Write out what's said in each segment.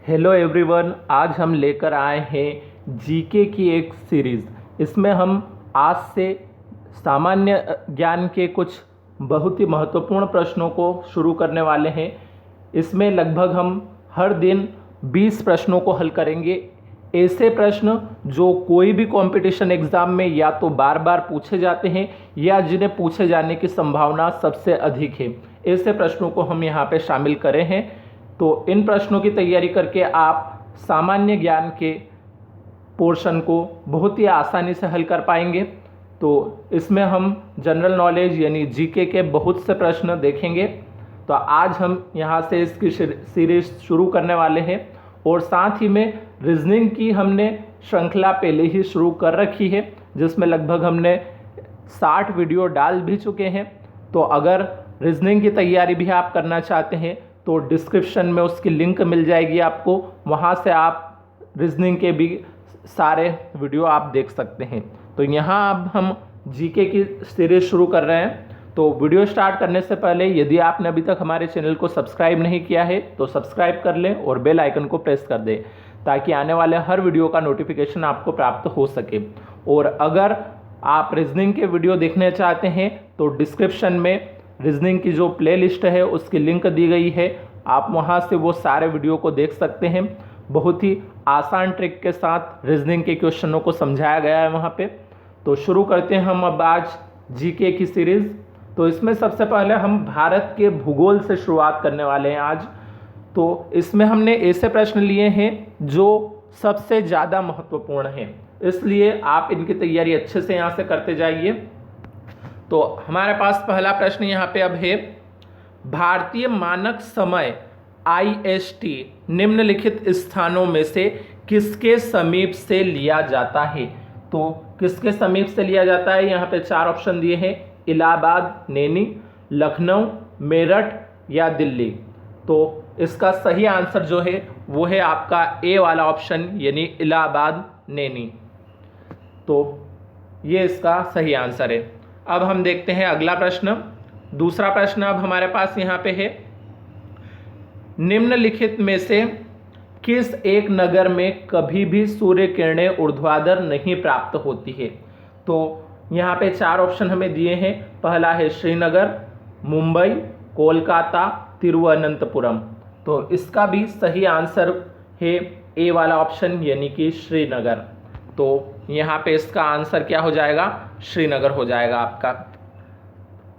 Hello everyone, आज हम लेकर आए हैं जीके की एक सीरीज़। इसमें हम आज से सामान्य ज्ञान के कुछ बहुत ही महत्वपूर्ण प्रश्नों को शुरू करने वाले हैं। इसमें लगभग हम हर दिन 20 प्रश्नों को हल करेंगे। ऐसे प्रश्न जो कोई भी कंपटीशन एग्ज़ाम में या तो बार बार पूछे जाते हैं या जिन्हें पूछे जाने की संभावना सबसे अधिक है, ऐसे प्रश्नों को हम यहाँ पे शामिल करे हैं। तो इन प्रश्नों की तैयारी करके आप सामान्य ज्ञान के पोर्शन को बहुत ही आसानी से हल कर पाएंगे। तो इसमें हम जनरल नॉलेज यानी जीके के बहुत से प्रश्न देखेंगे। तो आज हम यहाँ से इसकी सीरीज शुरू करने वाले हैं और साथ ही में रीजनिंग की हमने श्रृंखला पहले ही शुरू कर रखी है, जिसमें लगभग हमने 60 वीडियो डाल भी चुके हैं। तो अगर रीजनिंग की तैयारी भी आप करना चाहते हैं तो डिस्क्रिप्शन में उसकी लिंक मिल जाएगी आपको, वहाँ से आप रीजनिंग के भी सारे वीडियो आप देख सकते हैं। तो यहाँ अब हम जीके की सीरीज शुरू कर रहे हैं। तो वीडियो स्टार्ट करने से पहले यदि आपने अभी तक हमारे चैनल को सब्सक्राइब नहीं किया है तो सब्सक्राइब कर लें और बेल आइकन को प्रेस कर दें, ताकि आने वाले हर वीडियो का नोटिफिकेशन आपको प्राप्त हो सके। और अगर आप रीजनिंग के वीडियो देखने चाहते हैं तो डिस्क्रिप्शन में रीजनिंग की जो प्लेलिस्ट है उसकी लिंक दी गई है, आप वहां से वो सारे वीडियो को देख सकते हैं। बहुत ही आसान ट्रिक के साथ रीजनिंग के क्वेश्चनों को समझाया गया है वहां पे। तो शुरू करते हैं हम अब आज जीके की सीरीज। तो इसमें सबसे पहले हम भारत के भूगोल से शुरुआत करने वाले हैं आज। तो इसमें हमने ऐसे प्रश्न लिए हैं जो सबसे ज़्यादा महत्वपूर्ण हैं, इसलिए आप इनकी तैयारी अच्छे से यहाँ से करते जाइए। तो हमारे पास पहला प्रश्न यहाँ पे अब है, भारतीय मानक समय IST निम्नलिखित स्थानों में से किसके समीप से लिया जाता है। तो किसके समीप से लिया जाता है, यहाँ पे 4 ऑप्शन दिए हैं, इलाहाबाद, नैनी, लखनऊ, मेरठ या दिल्ली। तो इसका सही आंसर जो है वो है आपका ए वाला ऑप्शन, यानी इलाहाबाद, नैनी। तो ये इसका सही आंसर है। अब हम देखते हैं अगला प्रश्न। दूसरा प्रश्न अब हमारे पास यहाँ पे है, निम्नलिखित में से किस एक नगर में कभी भी सूर्य किरणें ऊर्ध्वाधर नहीं प्राप्त होती है। तो यहाँ पे 4 ऑप्शन हमें दिए हैं। पहला है श्रीनगर, मुंबई, कोलकाता, तिरुवनंतपुरम। तो इसका भी सही आंसर है ए वाला ऑप्शन, यानी कि श्रीनगर। तो यहाँ पे इसका आंसर क्या हो जाएगा, श्रीनगर हो जाएगा आपका।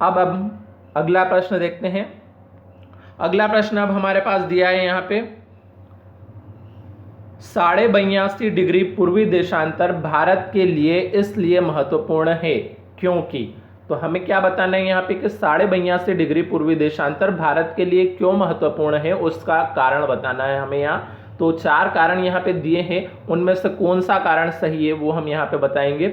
अब अगला प्रश्न देखते हैं। अगला प्रश्न अब हमारे पास दिया है यहाँ पे, 82.5 डिग्री पूर्वी देशांतर भारत के लिए इसलिए महत्वपूर्ण है क्योंकि। तो हमें क्या बताना है यहाँ पे कि 82.5 डिग्री पूर्वी देशांतर भारत के लिए क्यों महत्वपूर्ण है, उसका कारण बताना है हमें यहाँ। तो 4 कारण यहाँ पे दिए हैं, उनमें से कौन सा कारण सही है वो हम यहाँ पे बताएंगे।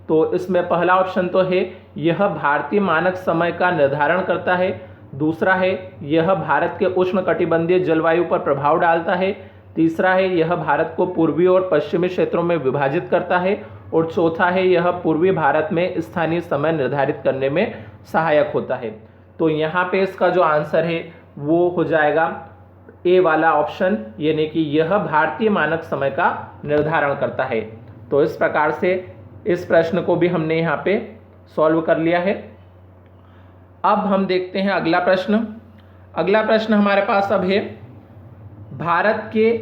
तो इसमें पहला ऑप्शन तो है, यह भारतीय मानक समय का निर्धारण करता है। दूसरा है, यह भारत के उष्णकटिबंधीय जलवायु पर प्रभाव डालता है। तीसरा है, यह भारत को पूर्वी और पश्चिमी क्षेत्रों में विभाजित करता है। और चौथा है, यह पूर्वी भारत में स्थानीय समय निर्धारित करने में सहायक होता है। तो यहाँ पे इसका जो आंसर है वो हो जाएगा ए वाला ऑप्शन, यानी कि यह भारतीय मानक समय का निर्धारण करता है। तो इस प्रकार से इस प्रश्न को भी हमने यहाँ पे सॉल्व कर लिया है। अब हम देखते हैं अगला प्रश्न। अगला प्रश्न हमारे पास अब है, भारत के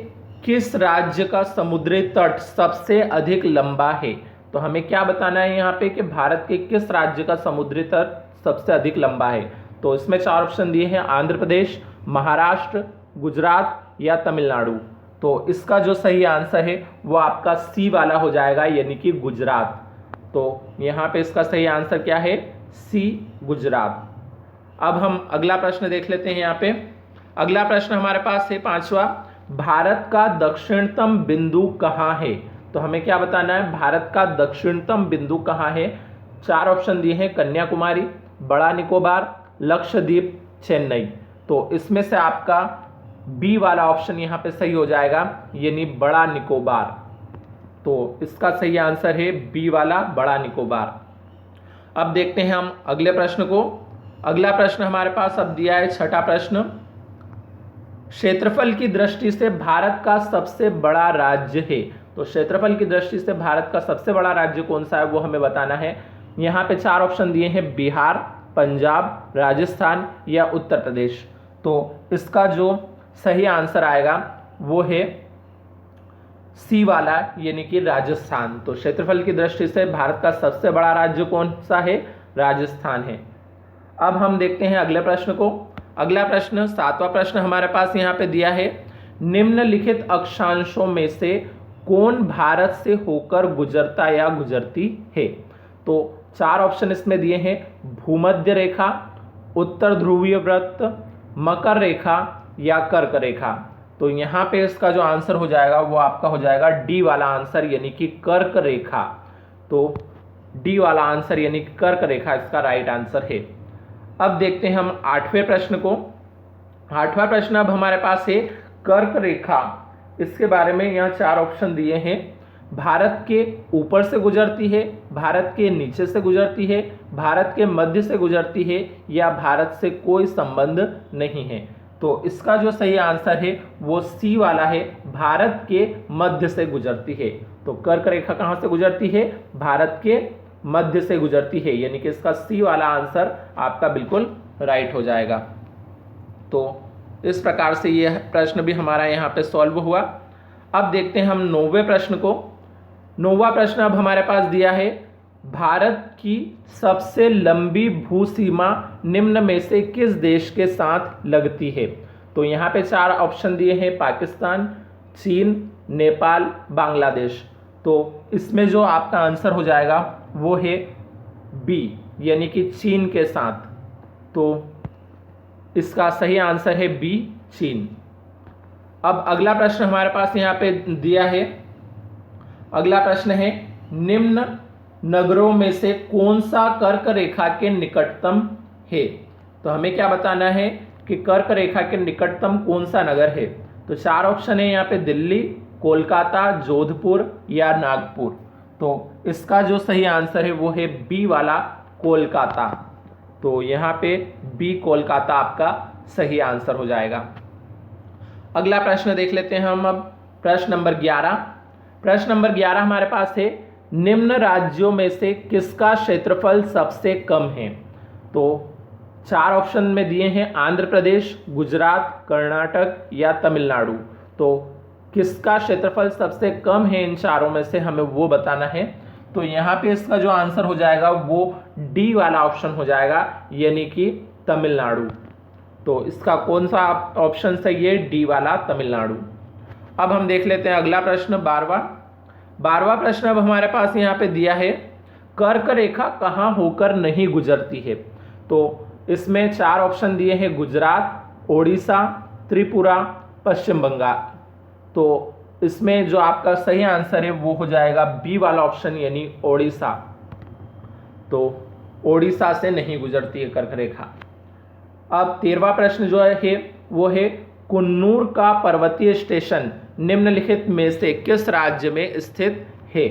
किस राज्य का समुद्री तट सबसे अधिक लंबा है। तो हमें क्या बताना है यहाँ पे कि भारत के किस राज्य का समुद्री तट सबसे अधिक लंबा है। तो इसमें 4 ऑप्शन दिए हैं, आंध्र प्रदेश, महाराष्ट्र, गुजरात या तमिलनाडु। तो इसका जो सही आंसर है वो आपका सी वाला हो जाएगा, यानी कि गुजरात। तो यहाँ पे इसका सही आंसर क्या है, सी, गुजरात। अब हम अगला प्रश्न देख लेते हैं यहाँ पे। अगला प्रश्न हमारे पास है 5वां, भारत का दक्षिणतम बिंदु कहाँ है। तो हमें क्या बताना है, भारत का दक्षिणतम बिंदु कहाँ है। 4 ऑप्शन दिए हैं, कन्याकुमारी, बड़ा निकोबार, लक्षद्वीप, चेन्नई। तो इसमें से आपका बी वाला ऑप्शन यहाँ पे सही हो जाएगा, यानी बड़ा निकोबार। तो इसका सही आंसर है बी वाला, बड़ा निकोबार। अब देखते हैं हम अगले प्रश्न को। अगला प्रश्न हमारे पास अब दिया है 6ठा प्रश्न, क्षेत्रफल की दृष्टि से भारत का सबसे बड़ा राज्य है। तो क्षेत्रफल की दृष्टि से भारत का सबसे बड़ा राज्य कौन सा है वो हमें बताना है। यहाँ पे 4 ऑप्शन दिए हैं, बिहार, पंजाब, राजस्थान या उत्तर प्रदेश। तो इसका जो सही आंसर आएगा वो है सी वाला, यानी कि राजस्थान। तो क्षेत्रफल की दृष्टि से भारत का सबसे बड़ा राज्य कौन सा है? राजस्थान है। अब हम देखते हैं अगले प्रश्न को। अगला प्रश्न, 7वां प्रश्न हमारे पास यहाँ पे दिया है, निम्नलिखित अक्षांशों में से कौन भारत से होकर गुजरता या गुजरती है? तो 4 ऑप्शन इसमें दिए हैं, भूमध्य रेखा, उत्तर ध्रुवीय वृत्त, मकर रेखा या कर्क रेखा। तो यहाँ पे इसका जो आंसर हो जाएगा वो आपका हो जाएगा डी वाला आंसर, यानी कि कर्क रेखा। तो डी वाला आंसर यानी कि कर्क रेखा इसका राइट आंसर है। अब देखते हैं हम 8वें प्रश्न को। 8वां प्रश्न अब हमारे पास है कर्क रेखा। इसके बारे में यहाँ 4 ऑप्शन दिए हैं, भारत के ऊपर से गुजरती है, भारत के नीचे से गुजरती है, भारत के मध्य से गुजरती है या भारत से कोई संबंध नहीं है। तो इसका जो सही आंसर है वो सी वाला है, भारत के मध्य से गुजरती है। तो कर्क रेखा कहाँ से गुजरती है? भारत के मध्य से गुजरती है, यानी कि इसका सी वाला आंसर आपका बिल्कुल राइट हो जाएगा। तो इस प्रकार से यह प्रश्न भी हमारा यहाँ पे सॉल्व हुआ। अब देखते हैं हम 9वें प्रश्न को। 9वां प्रश्न अब हमारे पास दिया है, भारत की सबसे लंबी भूसीमा निम्न में से किस देश के साथ लगती है? तो यहाँ पे 4 ऑप्शन दिए हैं, पाकिस्तान, चीन, नेपाल, बांग्लादेश। तो इसमें जो आपका आंसर हो जाएगा वो है बी, यानी कि चीन के साथ। तो इसका सही आंसर है बी, चीन। अब अगला प्रश्न हमारे पास यहाँ पे दिया है। अगला प्रश्न है, निम्न नगरों में से कौन सा कर्क रेखा के निकटतम है? तो हमें क्या बताना है कि कर्क रेखा के निकटतम कौन सा नगर है। तो 4 ऑप्शन है यहाँ पे, दिल्ली, कोलकाता, जोधपुर या नागपुर। तो इसका जो सही आंसर है वो है बी वाला, कोलकाता। तो यहाँ पे बी कोलकाता आपका सही आंसर हो जाएगा। अगला प्रश्न देख लेते हैं हम अब, प्रश्न नंबर 11। प्रश्न नंबर 11 हमारे पास है, निम्न राज्यों में से किसका क्षेत्रफल सबसे कम है? तो 4 ऑप्शन में दिए हैं, आंध्र प्रदेश, गुजरात, कर्नाटक या तमिलनाडु। तो किसका क्षेत्रफल सबसे कम है इन चारों में से, हमें वो बताना है। तो यहाँ पे इसका जो आंसर हो जाएगा वो डी वाला ऑप्शन हो जाएगा, यानी कि तमिलनाडु। तो इसका कौन सा ऑप्शन सही है? डी वाला, तमिलनाडु। अब हम देख लेते हैं अगला प्रश्न, 12वां प्रश्न अब हमारे पास यहाँ पे दिया है, कर्क रेखा कहाँ होकर नहीं गुजरती है? तो इसमें 4 ऑप्शन दिए हैं, गुजरात, ओडिशा, त्रिपुरा, पश्चिम बंगाल। तो इसमें जो आपका सही आंसर है वो हो जाएगा बी वाला ऑप्शन, यानी ओडिशा। तो ओडिशा से नहीं गुजरती है कर्क रेखा। अब 13वां प्रश्न जो है वो है, कुन्नूर का पर्वतीय स्टेशन निम्नलिखित में से किस राज्य में स्थित है?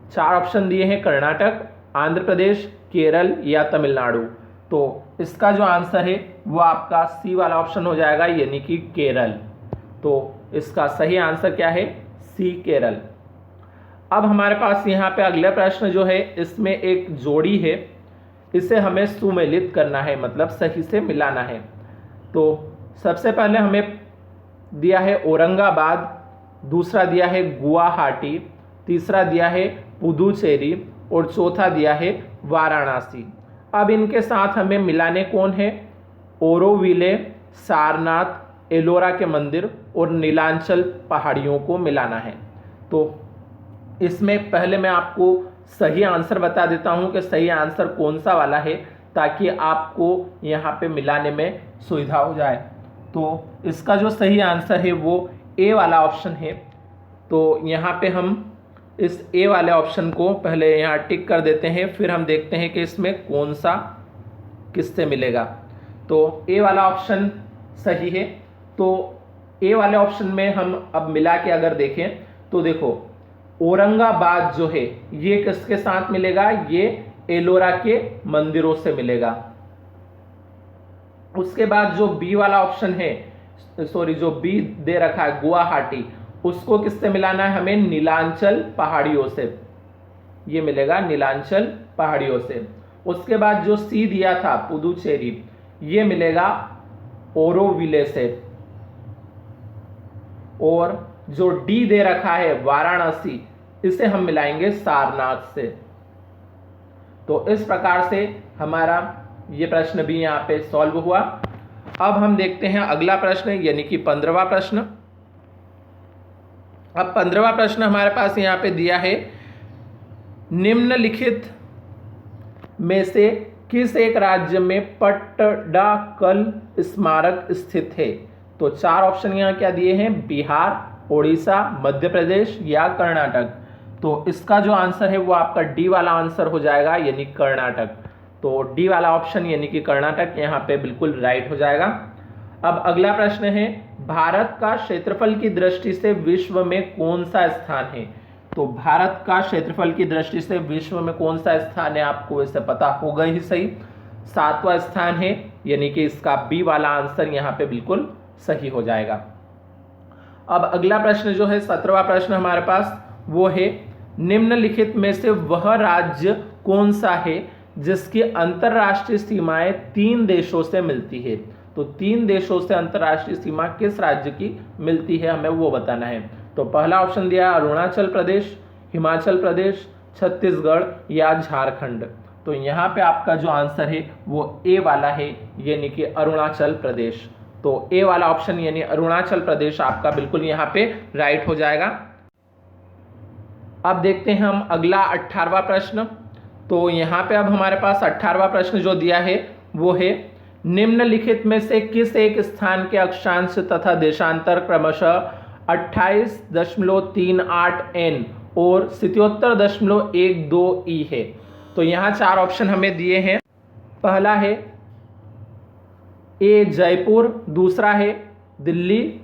4 ऑप्शन दिए हैं, कर्नाटक, आंध्र प्रदेश, केरल या तमिलनाडु। तो इसका जो आंसर है वो आपका सी वाला ऑप्शन हो जाएगा, यानी कि केरल। तो इसका सही आंसर क्या है? सी, केरल। अब हमारे पास यहाँ पे अगला प्रश्न जो है, इसमें एक जोड़ी है, इसे हमें सुमेलित करना है, मतलब सही से मिलाना है। तो सबसे पहले हमें दिया है औरंगाबाद, दूसरा दिया है गुवाहाटी, तीसरा दिया है पुदुचेरी और चौथा दिया है वाराणसी। अब इनके साथ हमें मिलाने कौन है? ओरोविले, सारनाथ, एलोरा के मंदिर और नीलांचल पहाड़ियों को मिलाना है। तो इसमें पहले मैं आपको सही आंसर बता देता हूं कि सही आंसर कौन सा वाला है, ताकि आपको यहाँ पे मिलाने में सुविधा हो जाए। तो इसका जो सही आंसर है वो ए वाला ऑप्शन है। तो यहाँ पे हम इस ए वाले ऑप्शन को पहले यहाँ टिक कर देते हैं, फिर हम देखते हैं कि इसमें कौन सा किससे मिलेगा। तो ए वाला ऑप्शन सही है। तो ए वाले ऑप्शन में हम अब मिला के अगर देखें तो देखो, औरंगाबाद जो है ये किसके साथ मिलेगा? ये एलोरा के मंदिरों से मिलेगा। उसके बाद जो बी वाला ऑप्शन है, सॉरी जो बी दे रखा है गुवाहाटी, उसको किससे मिलाना है हमें? नीलांचल पहाड़ियों से, ये मिलेगा नीलांचल पहाड़ियों से। उसके बाद जो सी दिया था पुदुचेरी, ये मिलेगा ओरोविले से। और जो डी दे रखा है वाराणसी, इसे हम मिलाएंगे सारनाथ से। तो इस प्रकार से हमारा ये प्रश्न भी यहाँ पे सॉल्व हुआ। अब हम देखते हैं अगला प्रश्न, यानी कि 15वां प्रश्न। अब 15वां प्रश्न हमारे पास यहाँ पे दिया है, निम्नलिखित में से किस एक राज्य में पट्टडकल स्मारक स्थित है? तो 4 ऑप्शन यहाँ क्या दिए हैं? बिहार, उड़ीसा, मध्य प्रदेश या कर्नाटक। तो इसका जो आंसर है वो आपका डी वाला आंसर हो जाएगा, यानी कर्नाटक। तो डी वाला ऑप्शन यानी कि कर्नाटक यहाँ पे बिल्कुल राइट हो जाएगा। अब अगला प्रश्न है, भारत का क्षेत्रफल की दृष्टि से विश्व में कौन सा स्थान है? तो भारत का क्षेत्रफल की दृष्टि से विश्व में कौन सा स्थान है? आपको इसे पता होगा ही सही, 7वां स्थान है, यानी कि इसका बी वाला आंसर यहाँ पे बिल्कुल सही हो जाएगा। अब अगला प्रश्न जो है 17वां प्रश्न हमारे पास, वो है, निम्नलिखित में से वह राज्य कौन सा है जिसकी अंतरराष्ट्रीय सीमाएं 3 देशों से मिलती है? तो 3 देशों से अंतरराष्ट्रीय सीमा किस राज्य की मिलती है, हमें वो बताना है। तो पहला ऑप्शन दिया अरुणाचल प्रदेश, हिमाचल प्रदेश, छत्तीसगढ़ या झारखंड। तो यहाँ पे आपका जो आंसर है वो ए वाला है, यानी कि अरुणाचल प्रदेश। तो ए वाला ऑप्शन यानी अरुणाचल प्रदेश आपका बिल्कुल यहाँ पे राइट हो जाएगा। अब देखते हैं हम अगला 18वां प्रश्न। तो यहाँ पे अब हमारे पास 18वां प्रश्न जो दिया है वो है, निम्नलिखित में से किस एक स्थान के अक्षांश तथा देशांतर क्रमशः 28.38 n और 77.12 ई है? तो यहाँ 4 ऑप्शन हमें दिए हैं। पहला है ए जयपुर, दूसरा है दिल्ली,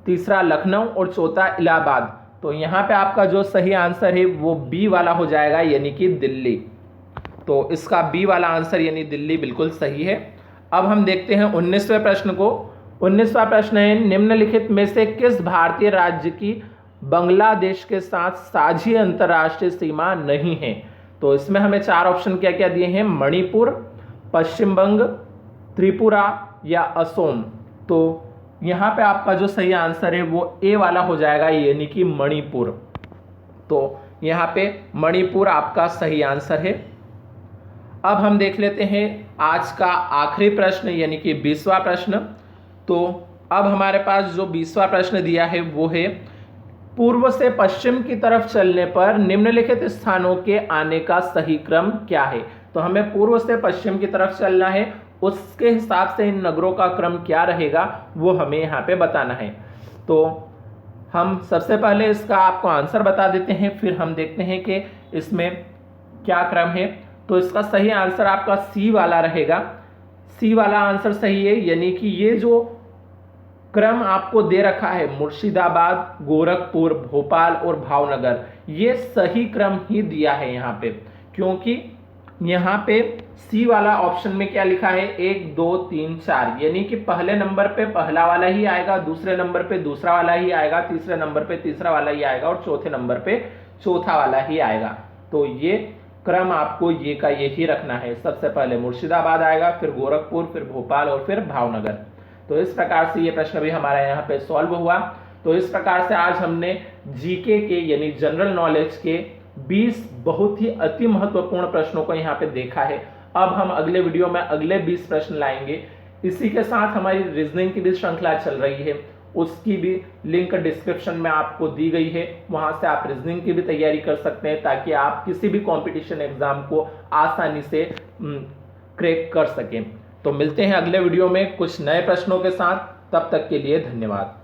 तीसरा लखनऊ और चौथा इलाहाबाद। तो यहाँ पे आपका जो सही आंसर है वो बी वाला हो जाएगा, यानी कि दिल्ली। तो इसका बी वाला आंसर यानी दिल्ली बिल्कुल सही है। अब हम देखते हैं 19वें प्रश्न को। 19वां प्रश्न है, निम्नलिखित में से किस भारतीय राज्य की बांग्लादेश के साथ साझी अंतर्राष्ट्रीय सीमा नहीं है? तो इसमें हमें 4 ऑप्शन क्या क्या दिए हैं? मणिपुर, पश्चिम बंग, त्रिपुरा या असम। तो यहाँ पे आपका जो सही आंसर है वो ए वाला हो जाएगा, यानी कि मणिपुर। तो यहाँ पे मणिपुर आपका सही आंसर है। अब हम देख लेते हैं आज का आखिरी प्रश्न, यानी कि 20वां प्रश्न। तो अब हमारे पास जो 20वां प्रश्न दिया है वो है, पूर्व से पश्चिम की तरफ चलने पर निम्नलिखित स्थानों के आने का सही क्रम क्या है? तो हमें पूर्व से पश्चिम की तरफ चलना है, उसके हिसाब से इन नगरों का क्रम क्या रहेगा वो हमें यहाँ पे बताना है। तो हम सबसे पहले इसका आपको आंसर बता देते हैं, फिर हम देखते हैं कि इसमें क्या क्रम है। तो इसका सही आंसर आपका सी वाला रहेगा, सी वाला आंसर सही है, यानी कि ये जो क्रम आपको दे रखा है मुर्शिदाबाद, गोरखपुर, भोपाल और भावनगर, ये सही क्रम ही दिया है यहाँ पे, क्योंकि यहाँ पे सी वाला ऑप्शन में क्या लिखा है 1 2 3 4, यानी कि पहले नंबर पे पहला वाला ही आएगा, दूसरे नंबर पे दूसरा वाला ही आएगा, तीसरे नंबर पे तीसरा वाला ही आएगा और चौथे नंबर पे चौथा वाला ही आएगा। तो ये क्रम आपको ये का यही रखना है, सबसे पहले मुर्शिदाबाद आएगा, फिर गोरखपुर, फिर भोपाल और फिर भावनगर। तो इस प्रकार से ये प्रश्न भी हमारा यहाँ पे सॉल्व हुआ। तो इस प्रकार से आज हमने जीके के यानी जनरल नॉलेज के 20 बहुत ही अति महत्वपूर्ण प्रश्नों को यहाँ पे देखा है। अब हम अगले वीडियो में अगले 20 प्रश्न लाएंगे। इसी के साथ हमारी रीजनिंग की भी श्रृंखला चल रही है, उसकी भी लिंक डिस्क्रिप्शन में आपको दी गई है, वहां से आप रीजनिंग की भी तैयारी कर सकते हैं ताकि आप किसी भी कंपटीशन एग्जाम को आसानी से क्रैक कर सकें। तो मिलते हैं अगले वीडियो में कुछ नए प्रश्नों के साथ, तब तक के लिए धन्यवाद।